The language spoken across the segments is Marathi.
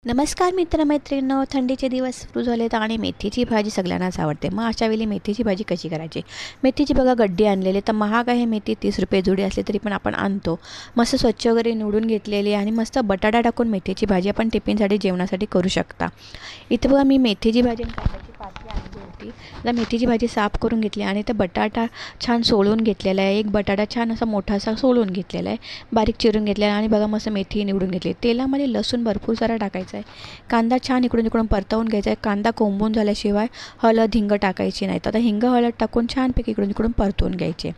नमस्कार मित्रमैत्रिणींनो, थंडीचे दिवस सुरू झालेत आणि मेथीची भाजी सगळ्यांनाच आवडते. मग अशा वेळी मेथीची भाजी कशी करायची? मेथीची बघा गड्डी आणलेली, तर महाग आहे मेथी, 30 रुपये जुडी असली तरी पण आपण आणतो. मस्त स्वच्छ वगैरे निवडून घेतलेली आणि मस्त बटाटा टाकून मेथीची भाजी आपण टिफिनसाठी जेवणासाठी करू शकता. इथे बघा मी मेथीची भाजी आणि कांद्याची पाती आणली होती. आता मेथीची भाजी साफ करून घेतली आणि ते बटाटा छान सोलून घेतलेला आहे. एक बटाटा छान असा मोठासा सोलून घेतलेला आहे, बारीक चिरून घेतलेला आणि बघा मस्त मेथी निवडून घेतली. तेलामध्ये लसूण भरपूर सारा टाकायचा आहे. कांदा छान इकडून तिकडून परतवून घ्यायचा आहे. कांदा कोंबून झाल्याशिवाय हळद हिंग टाकायची नाही. तर आता हिंग हळद टाकून छानपैकी इकडून तिकडून परतवून घ्यायचे.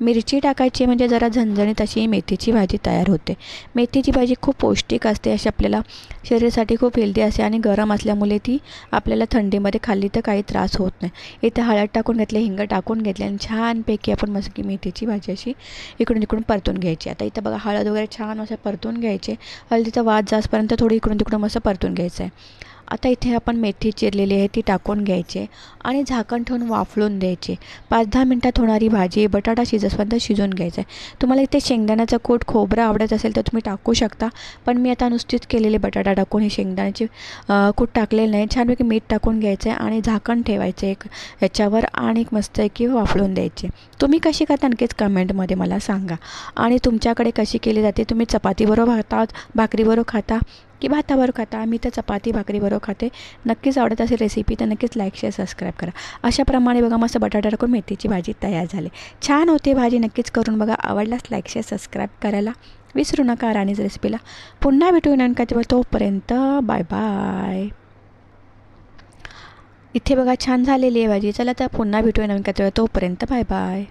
मिरची टाकायची म्हणजे जरा झणझणीत अशी मेथीची भाजी तयार होते. मेथीची भाजी खूप पौष्टिक असते, अशी आपल्याला शरीरासाठी खूप हेल्दी असते आणि गरम असल्यामुळे ती आपल्याला थंडीमध्ये खाल्ली तर काही त्रास होत नाही. इथे हळद टाकून घेतले, हिंग टाकून घेतले आणि छानपैकी आपण मस्त मेथीची भाजी अशी इकडून तिकडून परतून घ्यायची. आता इथं बघा हळद वगैरे छान असं परतून घ्यायचे. हळदीचा वास जास्तपर्यंत थोडी इकडून तिकडून मस्त परतून घ्यायचं आहे. आता इथे आपण मेथी चिरलेली आहे ती टाकून घ्यायची आणि झाकण ठेवून वाफलून द्यायचे. 5-10 मिनटात होणारी भाजी बटाटा शिजेपर्यंत शिजवून घ्यायचं आहे. तुम्हाला इथे शेंगदाण्याचं कूट खोबरं आवडत असेल तर तुम्ही टाकू शकता, पण मी आता नुसतीच केलेली बटाटा टाकून ही शेंगदाण्याची कूट टाकलेलं नाही. छानपैकी मीठ टाकून घ्यायचं आहे आणि झाकण ठेवायचं एक ह्याच्यावर आणि मस्त की वाफलून द्यायचे. तुम्ही कशी खाता नक्कीच कमेंटमध्ये मला सांगा. आणि तुमच्याकडे कशी केली जाते? तुम्ही चपातीबरोबर खाता, भाकरीबरोबर खाता की भाताबरोबर खाता? मी तर चपाती भाकरीबरोबर खाते. नक्कीच आवडत असेल रेसिपी तर नक्कीच लाईक शेअर सबस्क्राईब करा. अशाप्रमाणे बघा मस्त बटाटा टाकून मेथीची भाजी तयार झाली. छान होते भाजी, नक्कीच करून बघा. आवडल्यास लाईक शेअर सबस्क्राईब करायला विसरू नका. राणीज रेसिपीला पुन्हा भेटू नका, तेव्हा तोपर्यंत बाय बाय. इथे बघा छान झालेली आहे भाजी. चला तर पुन्हा भेटूया नवीन का, तेव्हा तोपर्यंत बाय बाय.